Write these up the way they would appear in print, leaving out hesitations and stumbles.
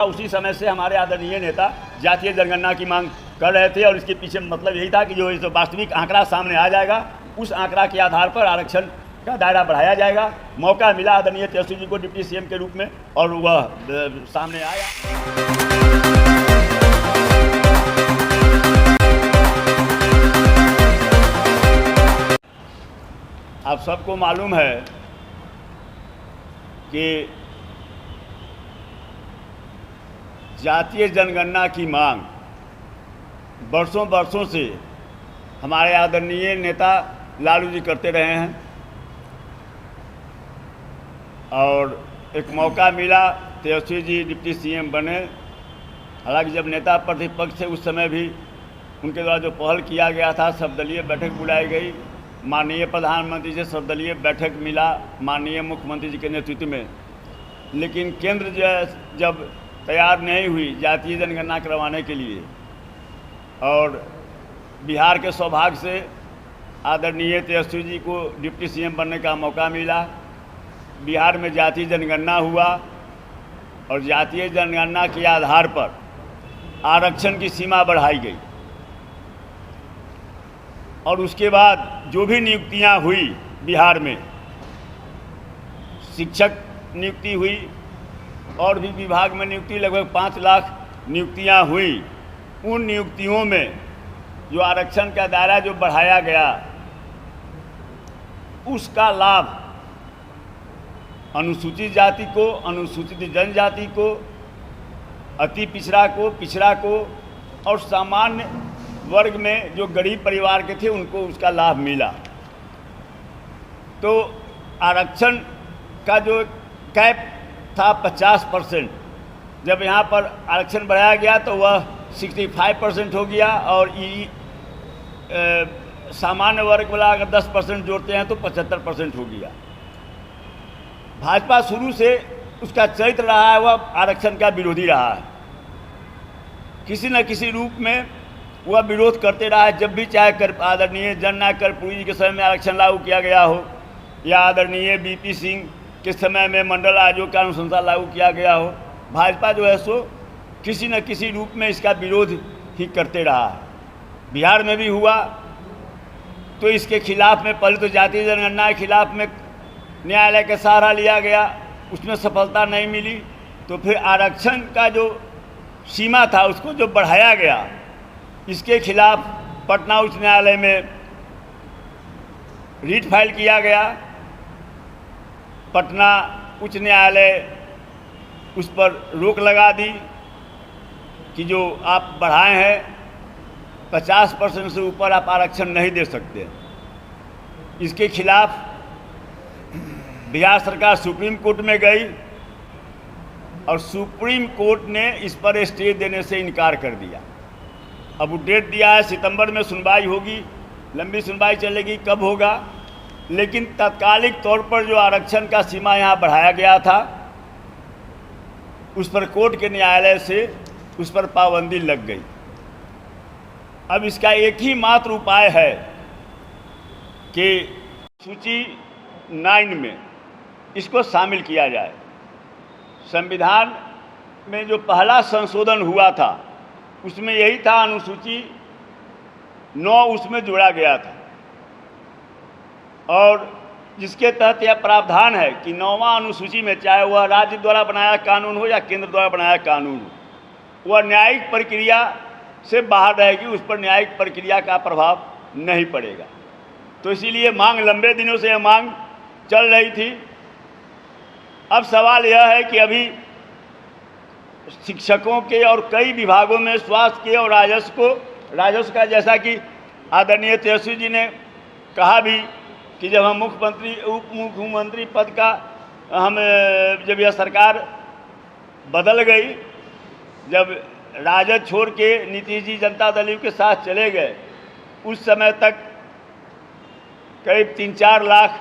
उसी समय से हमारे आदरणीय नेता जातीय जनगणना की मांग कर रहे थे और इसके पीछे मतलब यही था कि जो इस वास्तविक आंकड़ा सामने आ जाएगा उस आंकड़ा के आधार पर आरक्षण का दायरा बढ़ाया जाएगा। मौका मिला आदरणीय तेजस्वी जी को डिप्टी सीएम के रूप में और वह सामने आया। आप सबको मालूम है कि जातीय जनगणना की मांग वर्षों से हमारे आदरणीय नेता लालू जी करते रहे हैं और एक मौका मिला, तेजस्वी जी डिप्टी सीएम बने। हालांकि जब नेता प्रतिपक्ष थे उस समय भी उनके द्वारा जो पहल किया गया था, सर्वदलीय बैठक बुलाई गई, माननीय प्रधानमंत्री से सर्वदलीय बैठक मिला माननीय मुख्यमंत्री जी के नेतृत्व में। लेकिन केंद्र जब तैयार नहीं हुई जातीय जनगणना करवाने के लिए और बिहार के सौभाग्य से आदरणीय तेजस्वी जी को डिप्टी सीएम बनने का मौका मिला। बिहार में जातीय जनगणना हुआ और जातीय जनगणना के आधार पर आरक्षण की सीमा बढ़ाई गई और उसके बाद जो भी नियुक्तियां हुई बिहार में, शिक्षक नियुक्ति हुई और भी विभाग में नियुक्ति, लगभग 5 लाख नियुक्तियां हुई। उन नियुक्तियों में जो आरक्षण का दायरा जो बढ़ाया गया उसका लाभ अनुसूचित जाति को, अनुसूचित जनजाति को, अति पिछड़ा को, पिछड़ा को और सामान्य वर्ग में जो गरीब परिवार के थे उनको उसका लाभ मिला। तो आरक्षण का जो कैप था 50%, जब यहाँ पर आरक्षण बढ़ाया गया तो वह 65% हो गया और सामान्य वर्ग वाला अगर 10% जोड़ते हैं तो 75% हो गया। भाजपा शुरू से उसका चरित्र रहा है, वह आरक्षण का विरोधी रहा है। किसी न किसी रूप में वह विरोध करते रहा है। जब भी चाहे आदरणीय जननायक कर्पूरी जी के समय में आरक्षण लागू किया गया हो या आदरणीय बीपी सिंह के समय में मंडल आयोग का अनुशंसा लागू किया गया हो, भाजपा जो है सो किसी न किसी रूप में इसका विरोध ही करते रहा है। बिहार में भी हुआ तो इसके खिलाफ में पहले तो जातीय जनगणना के खिलाफ में न्यायालय का सहारा लिया गया, उसमें सफलता नहीं मिली। तो फिर आरक्षण का जो सीमा था उसको जो बढ़ाया गया, इसके खिलाफ पटना उच्च न्यायालय में रिट फाइल किया गया। पटना उच्च न्यायालय उस पर रोक लगा दी कि जो आप बढ़ाए हैं 50% से ऊपर आप आरक्षण नहीं दे सकते। इसके खिलाफ बिहार सरकार सुप्रीम कोर्ट में गई और सुप्रीम कोर्ट ने इस पर स्टे देने से इनकार कर दिया। अब वो डेट दिया है, सितंबर में सुनवाई होगी, लंबी सुनवाई चलेगी, कब होगा। लेकिन तात्कालिक तौर पर जो आरक्षण का सीमा यहाँ बढ़ाया गया था उस पर कोर्ट के न्यायालय से उस पर पाबंदी लग गई। अब इसका एक ही मात्र उपाय है कि सूची 9 में इसको शामिल किया जाए। संविधान में जो पहला संशोधन हुआ था उसमें यही था, अनुसूची 9 उसमें जोड़ा गया था और जिसके तहत यह प्रावधान है कि 9वां अनुसूची में, चाहे वह राज्य द्वारा बनाया कानून हो या केंद्र द्वारा बनाया कानून हो, वह न्यायिक प्रक्रिया से बाहर रहेगी, उस पर न्यायिक प्रक्रिया का प्रभाव नहीं पड़ेगा। तो इसीलिए मांग, लंबे दिनों से यह मांग चल रही थी। अब सवाल यह है कि अभी शिक्षकों के और कई विभागों में, स्वास्थ्य के और राजस्व का, जैसा कि आदरणीय तेजस्वी जी ने कहा भी कि जब हम उप मुख्यमंत्री पद का जब यह सरकार बदल गई, जब राजद छोड़ के नीतीश जी जनता दल के साथ चले गए, उस समय तक करीब 3-4 लाख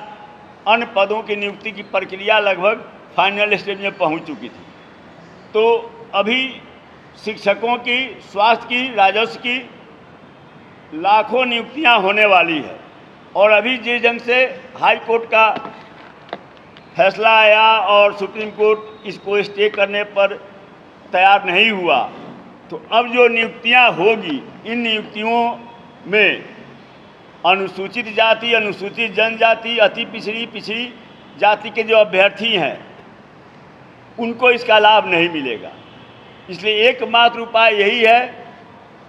अन्य पदों की नियुक्ति की प्रक्रिया लगभग फाइनल स्टेज में पहुंच चुकी थी। तो अभी शिक्षकों की, स्वास्थ्य की, राजस्व की लाखों नियुक्तियां होने वाली है और अभी जिस ढंग से हाई कोर्ट का फैसला आया और सुप्रीम कोर्ट इसको स्टे करने पर तैयार नहीं हुआ, तो अब जो नियुक्तियां होगी, इन नियुक्तियों में अनुसूचित जाति, अनुसूचित जनजाति, अति पिछड़ी जाति के जो अभ्यर्थी हैं उनको इसका लाभ नहीं मिलेगा। इसलिए एकमात्र उपाय यही है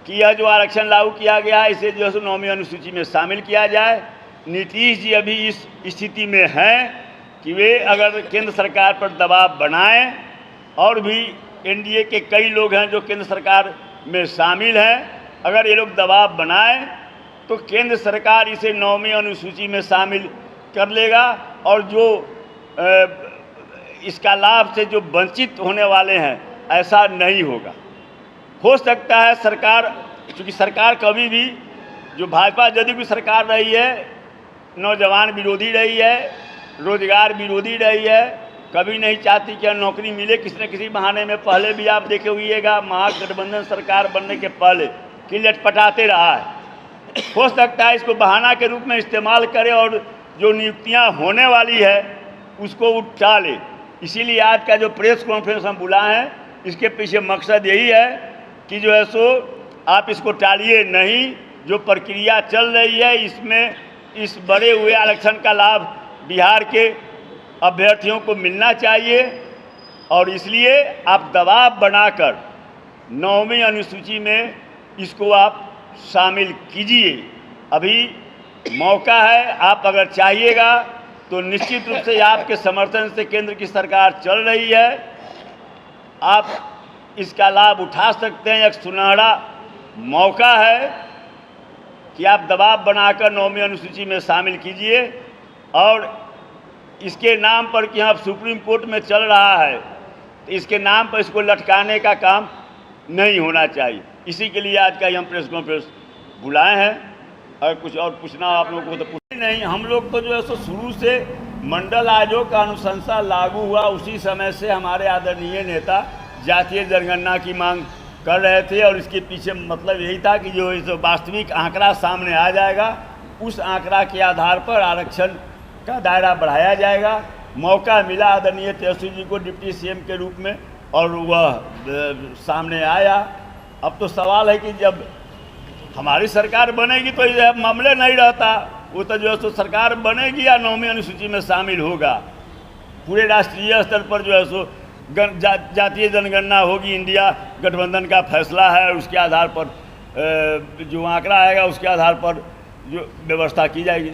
कि यह जो आरक्षण लागू किया गया है इसे जो है 9वीं अनुसूची में शामिल किया जाए। नीतीश जी अभी इस स्थिति में हैं कि वे अगर केंद्र सरकार पर दबाव बनाएं, और भी एनडीए के कई लोग हैं जो केंद्र सरकार में शामिल हैं, अगर ये लोग दबाव बनाएं तो केंद्र सरकार इसे 9वीं अनुसूची में शामिल कर लेगा, और जो इसका लाभ से जो वंचित होने वाले हैं ऐसा नहीं होगा। हो सकता है सरकार, क्योंकि सरकार कभी भी, जो भाजपा जदयू की सरकार रही है, नौजवान विरोधी रही है, रोजगार विरोधी रही है, कभी नहीं चाहती कि नौकरी मिले किसी न किसी बहाने में। पहले भी आप देखे हुईएगा, महागठबंधन सरकार बनने के पहले कि लटपटाते रहा है। हो सकता है इसको बहाना के रूप में इस्तेमाल करे और जो नियुक्तियां होने वाली है उसको उठा ले। इसीलिए आज का जो प्रेस कॉन्फ्रेंस हम बुलाए हैं, इसके पीछे मकसद यही है कि जो है सो आप इसको टालिए नहीं। जो प्रक्रिया चल रही है इसमें इस बढ़े हुए आरक्षण का लाभ बिहार के अभ्यर्थियों को मिलना चाहिए, और इसलिए आप दबाव बनाकर 9वीं अनुसूची में इसको आप शामिल कीजिए। अभी मौका है, आप अगर चाहिएगा तो निश्चित रूप से आपके समर्थन से केंद्र की सरकार चल रही है, आप इसका लाभ उठा सकते हैं। एक सुनहरा मौका है कि आप दबाव बनाकर 9वीं अनुसूची में शामिल कीजिए, और इसके नाम पर कि यहाँ सुप्रीम कोर्ट में चल रहा है, तो इसके नाम पर इसको लटकाने का काम नहीं होना चाहिए। इसी के लिए आज का हम प्रेस कॉन्फ्रेंस बुलाए हैं। अगर कुछ और पूछना आप लोगों को तो पूछ नहीं। हम लोग तो जो है सो शुरू से मंडल आयोग का अनुशंसा लागू हुआ उसी समय से हमारे आदरणीय नेता जातीय जनगणना की मांग कर रहे थे, और इसके पीछे मतलब यही था कि जो इस वास्तविक आंकड़ा सामने आ जाएगा, उस आंकड़ा के आधार पर आरक्षण का दायरा बढ़ाया जाएगा। मौका मिला आदरणीय तेजस्वी जी को डिप्टी सीएम के रूप में, और वह सामने आया। अब तो सवाल है कि जब हमारी सरकार बनेगी तो यह मामले नहीं रहता, वो तो जो है सो सरकार बनेगी या 9वीं अनुसूची में शामिल होगा। पूरे राष्ट्रीय स्तर पर जो है सो जातीय जनगणना होगी, इंडिया गठबंधन का फैसला है, उसके आधार पर जो आंकड़ा आएगा उसके आधार पर जो व्यवस्था की जाएगी।